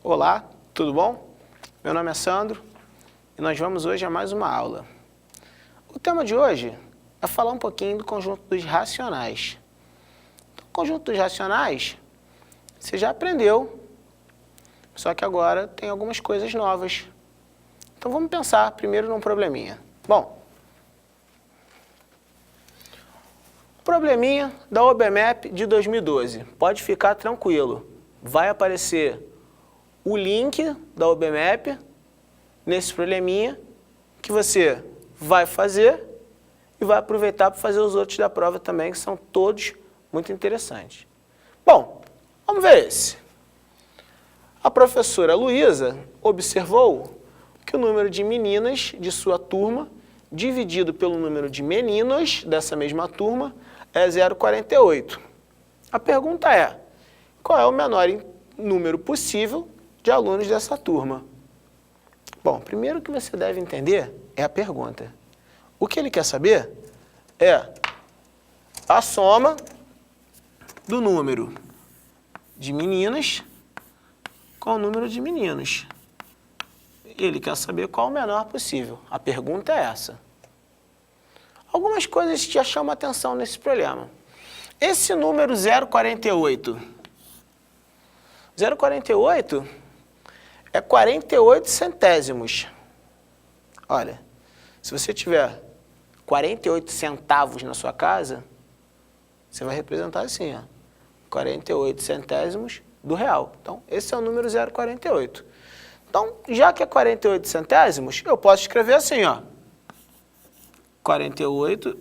Olá, tudo bom? Meu nome é Sandro e nós vamos hoje a mais uma aula. O tema de hoje é falar um pouquinho do conjunto dos racionais. Então, o conjunto dos racionais você já aprendeu, só que agora tem algumas coisas novas. Então vamos pensar primeiro num probleminha. Bom, probleminha da OBMAP de 2012. Pode ficar tranquilo, vai aparecer o link da OBMAP nesse probleminha que você vai fazer e vai aproveitar para fazer os outros da prova também, que são todos muito interessantes. Bom, vamos ver esse. A professora Luísa observou que o número de meninas de sua turma dividido pelo número de meninos dessa mesma turma é 0,48. A pergunta é, qual é o menor número possível de alunos dessa turma? Bom, primeiro que você deve entender é a pergunta. O que ele quer saber é a soma do número de meninas com o número de meninos. Ele quer saber qual o menor possível. A pergunta é essa. Algumas coisas te chamam a atenção nesse problema. Esse número 0,48. 0,48 é 48 centésimos. Olha, se você tiver 48 centavos na sua casa, você vai representar assim, ó, 48 centésimos do real. Então, esse é o número 0,48. Então, já que é 48 centésimos, eu posso escrever assim, ó, 48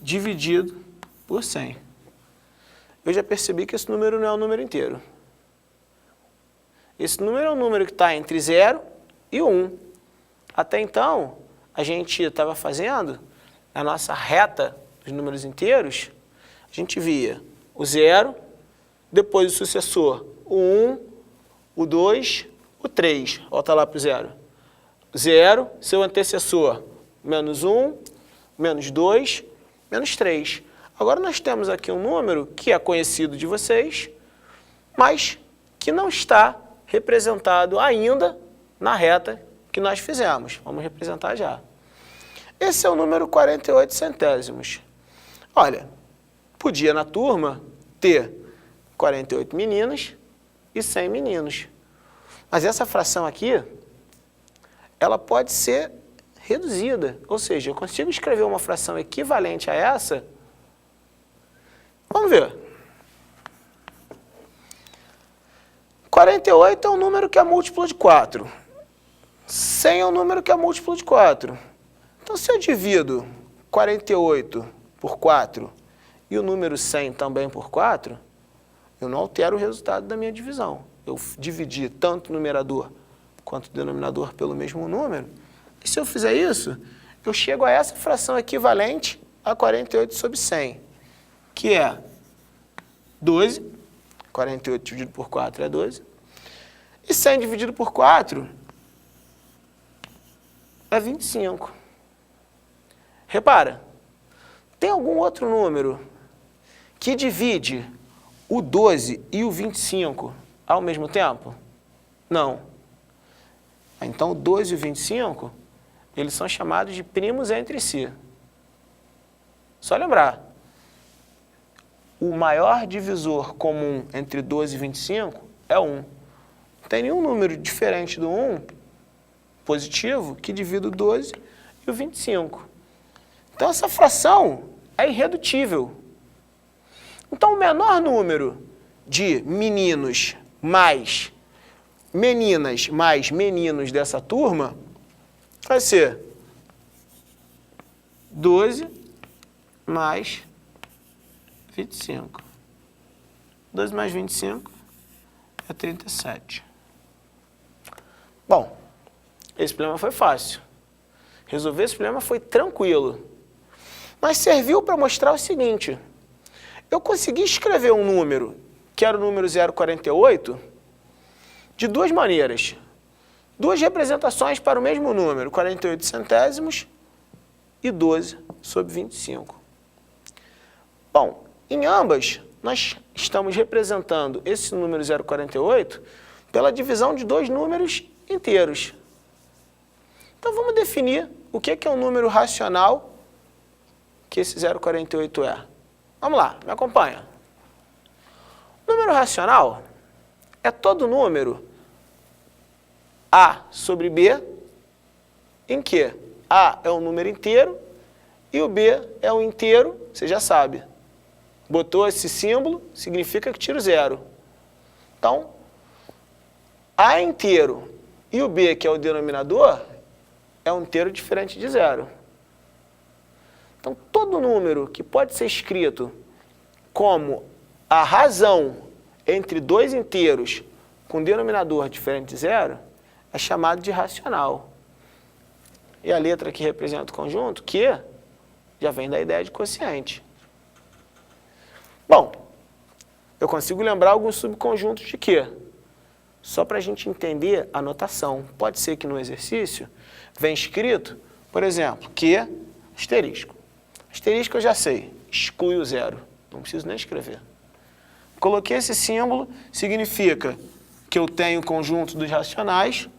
dividido por 100. Eu já percebi que esse número não é um número inteiro. Esse número é um número que está entre 0 e 1. Até então, a gente estava fazendo a nossa reta dos números inteiros, a gente via o 0, depois o sucessor, o 1, o 2, o 3. Volta lá para o 0. 0, seu antecessor, menos 1, menos 2, menos 3. Agora nós temos aqui um número que é conhecido de vocês, mas que não está representado ainda na reta que nós fizemos. Vamos representar já. Esse é o número 48 centésimos. Olha, podia na turma ter 48 meninas e 100 meninos. Mas essa fração aqui, ela pode ser reduzida. Ou seja, eu consigo escrever uma fração equivalente a essa. Vamos ver. 48 é um número que é múltiplo de 4. 100 é um número que é múltiplo de 4. Então, se eu divido 48 por 4 e o número 100 também por 4, eu não altero o resultado da minha divisão. Eu dividi tanto o numerador quanto o denominador pelo mesmo número. E se eu fizer isso, eu chego a essa fração equivalente a 48 sobre 100, que é 12. 48 dividido por 4 é 12. E 100 dividido por 4 é 25. Repara, tem algum outro número que divide o 12 e o 25 ao mesmo tempo? Não. Então, o 12 e o 25, eles são chamados de primos entre si. Só lembrar, o maior divisor comum entre 12 e 25 é 1. Não tem nenhum número diferente do 1, positivo, que divida o 12 e o 25. Então, essa fração é irredutível. Então, o menor número de meninos mais meninas mais meninos dessa turma vai ser 12 mais 25. 12 mais 25 é 37. Bom, esse problema foi fácil. Resolver esse problema foi tranquilo. Mas serviu para mostrar o seguinte. Eu consegui escrever um número, que era o número 0,48, de duas maneiras. Duas representações para o mesmo número, 48 centésimos e 12 sobre 25. Bom, em ambas, nós estamos representando esse número 0,48 pela divisão de dois números inteiros. Então vamos definir o que é um número racional que esse 0,48 é. Vamos lá, me acompanha. Número racional é todo número A sobre B, em que A é um número inteiro e o B é um inteiro, você já sabe. Botou esse símbolo, significa que tira o zero. Então, A é inteiro e o B, que é o denominador, é um inteiro diferente de zero. Então, todo número que pode ser escrito como a razão entre dois inteiros com denominador diferente de zero é chamado de racional. E a letra que representa o conjunto, Q, já vem da ideia de quociente. Bom, eu consigo lembrar alguns subconjuntos de Q. Só para a gente entender a notação. Pode ser que no exercício venha escrito, por exemplo, Q asterisco. Asterisco eu já sei, exclui o zero. Não preciso nem escrever. Coloquei esse símbolo, significa que eu tenho o conjunto dos racionais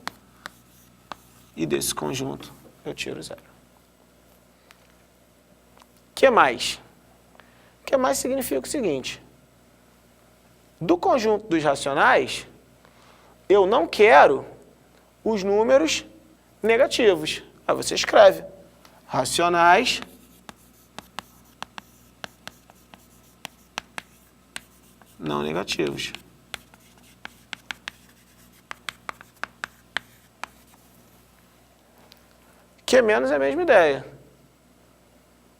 e desse conjunto eu tiro zero. Que mais? Que mais significa o seguinte: do conjunto dos racionais, eu não quero os números negativos. Aí você escreve racionais não negativos. Que menos é a mesma ideia.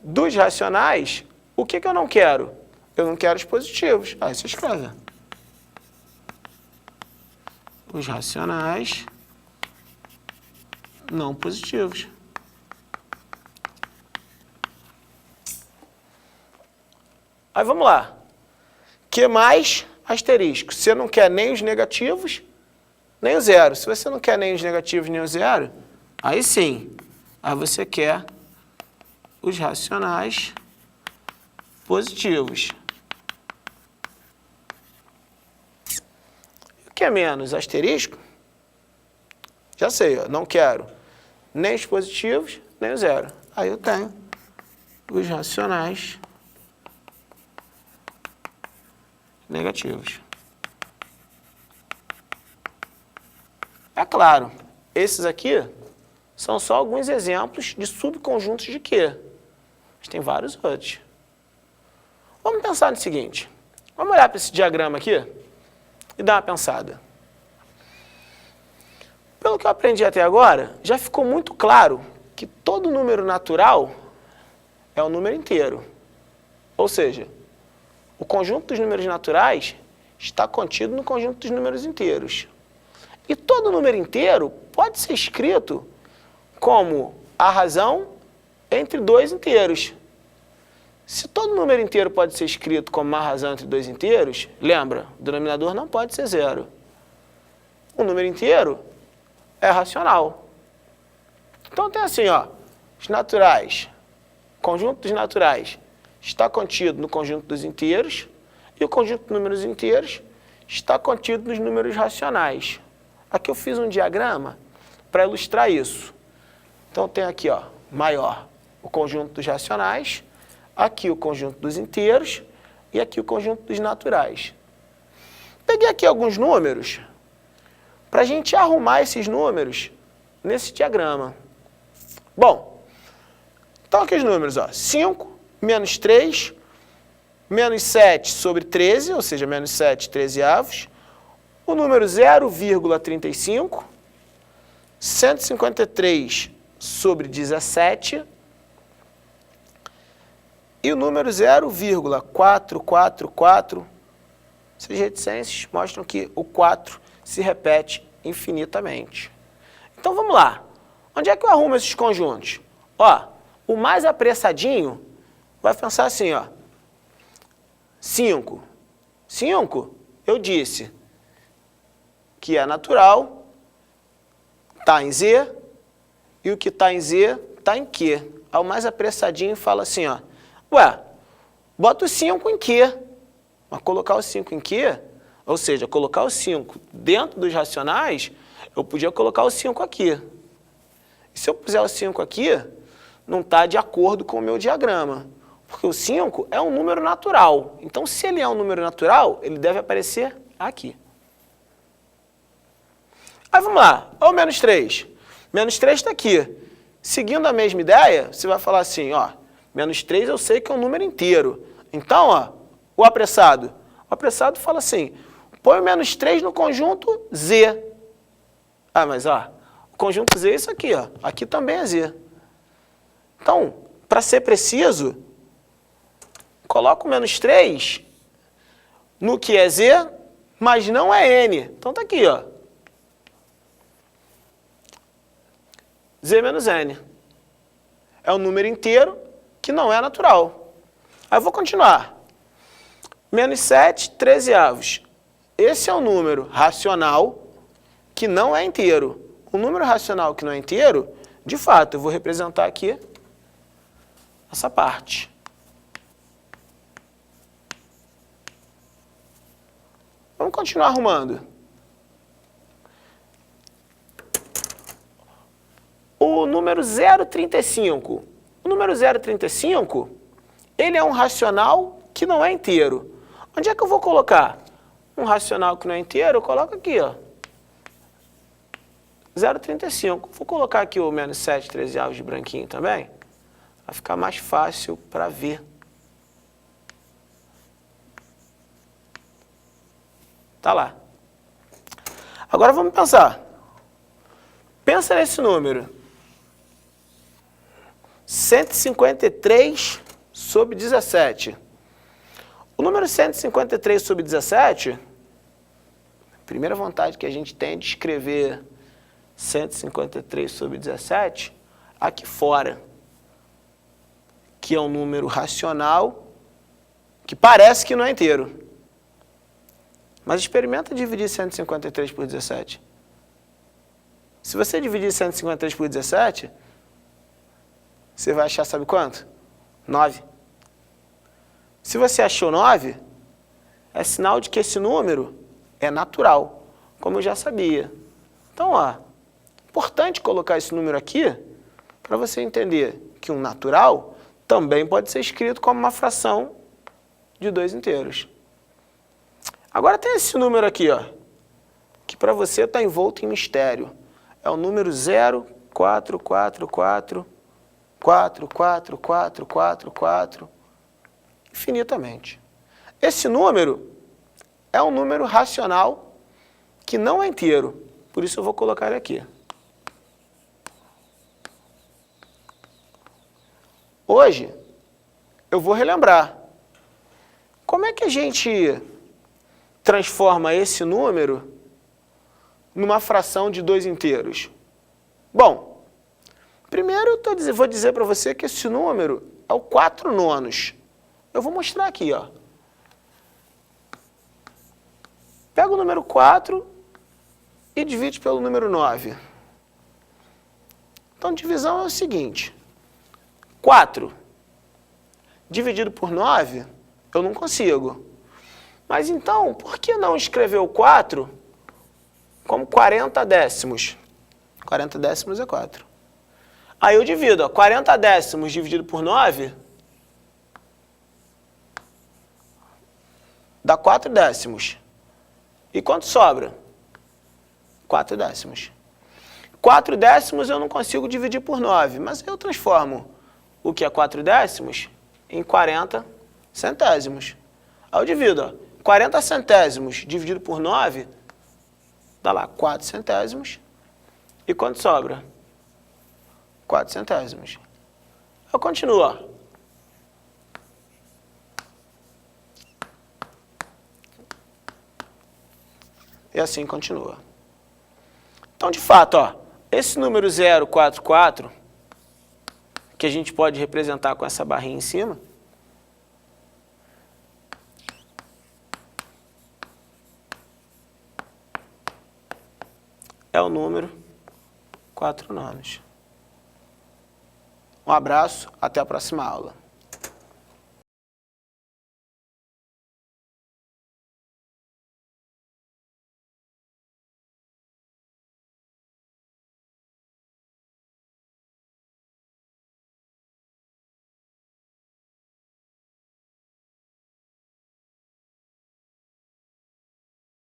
Dos racionais, o que eu não quero? Eu não quero os positivos. Aí você escreve. Os racionais não positivos. Aí vamos lá. Que mais asterisco? Você não quer nem os negativos, nem o zero. Se você não quer nem os negativos, nem o zero, aí sim. Aí você quer os racionais positivos. O que é menos asterisco? Já sei, ó, não quero nem os positivos, nem o zero. Aí eu tenho os racionais negativos. É claro, esses aqui são só alguns exemplos de subconjuntos de Q. Mas tem vários outros. Vamos pensar no seguinte. Vamos olhar para esse diagrama aqui e dar uma pensada. Pelo que eu aprendi até agora, já ficou muito claro que todo número natural é um número inteiro. Ou seja, o conjunto dos números naturais está contido no conjunto dos números inteiros. E todo número inteiro pode ser escrito como a razão entre dois inteiros. Se todo número inteiro pode ser escrito como uma razão entre dois inteiros, lembra, o denominador não pode ser zero. O número inteiro é racional. Então tem assim, ó, os naturais, conjunto dos naturais está contido no conjunto dos inteiros e o conjunto de números inteiros está contido nos números racionais. Aqui eu fiz um diagrama para ilustrar isso. Então tem aqui, ó, maior o conjunto dos racionais, aqui o conjunto dos inteiros e aqui o conjunto dos naturais. Peguei aqui alguns números para a gente arrumar esses números nesse diagrama. Bom, então aqui os números, ó, 5, menos 3, menos 7 sobre 13, ou seja, menos 7 trezeavos, o número 0,35, 153 sobre 17, e o número 0,444, essas reticências mostram que o 4 se repete infinitamente. Então vamos lá. Onde é que eu arrumo esses conjuntos? Ó, o mais apressadinho vai pensar assim, ó. 5. 5, eu disse que é natural, está em Z, e o que está em Z está em Q. Aí o mais apressadinho fala assim, ó. Ué, bota o 5 em Q. Mas colocar o 5 em Q, ou seja, colocar o 5 dentro dos racionais, eu podia colocar o 5 aqui. E se eu puser o 5 aqui, não está de acordo com o meu diagrama. Porque o 5 é um número natural. Então, se ele é um número natural, ele deve aparecer aqui. Aí vamos lá, olha o menos 3. Menos 3 está aqui. Seguindo a mesma ideia, você vai falar assim, ó, menos 3 eu sei que é um número inteiro. Então, ó, o apressado fala assim, põe o menos 3 no conjunto Z. Ah, mas ó, o conjunto Z é isso aqui, ó. Aqui também é Z. Então, para ser preciso, coloca o menos 3 no que é Z, mas não é N. Então tá aqui, ó. Z menos N. É um número inteiro que não é natural. Aí eu vou continuar. Menos 7, 13avos. Esse é um número racional que não é inteiro. Um número racional que não é inteiro, de fato, eu vou representar aqui essa parte. Vamos continuar arrumando. O número 0,35. O número 0,35, ele é um racional que não é inteiro. Onde é que eu vou colocar? Um racional que não é inteiro, eu coloco aqui, ó. 0,35. Vou colocar aqui o menos 7 13avos de branquinho também, para ficar mais fácil para ver. Tá lá. Agora vamos pensar. Pensa nesse número. 153 sobre 17. O número 153 sobre 17, a primeira vontade que a gente tem de escrever 153 sobre 17 aqui fora, que é um número racional que parece que não é inteiro. Mas experimenta dividir 153 por 17. Se você dividir 153 por 17, você vai achar, sabe quanto? 9. Se você achou 9, é sinal de que esse número é natural, como eu já sabia. Então, ó, importante colocar esse número aqui para você entender que um natural também pode ser escrito como uma fração de 2 inteiros. Agora tem esse número aqui, ó, que para você está envolto em mistério. É o número 0,444, 4, infinitamente. Esse número é um número racional que não é inteiro, por isso eu vou colocar ele aqui. Hoje, eu vou relembrar. Como é que a gente transforma esse número numa fração de 2 inteiros? Bom, primeiro eu vou dizer para você que esse número é o 4/9. Eu vou mostrar aqui, ó. Pega o número 4 e divide pelo número 9. Então, divisão é o seguinte. 4 dividido por 9, eu não consigo. Mas então, por que não escrever o 4 como 40 décimos? 40 décimos é 4. Aí eu divido, ó, 40 décimos dividido por 9 dá 4 décimos. E quanto sobra? 4 décimos. 4 décimos eu não consigo dividir por 9, mas eu transformo o que é 4 décimos em 40 centésimos. Aí eu divido, ó, 40 centésimos dividido por 9 dá lá 4 centésimos. E quanto sobra? 4 centésimos. Eu continuo, ó. E assim continua. Então, de fato, ó, esse número 044, que a gente pode representar com essa barrinha em cima, é o número 4/9. Um abraço, até a próxima aula.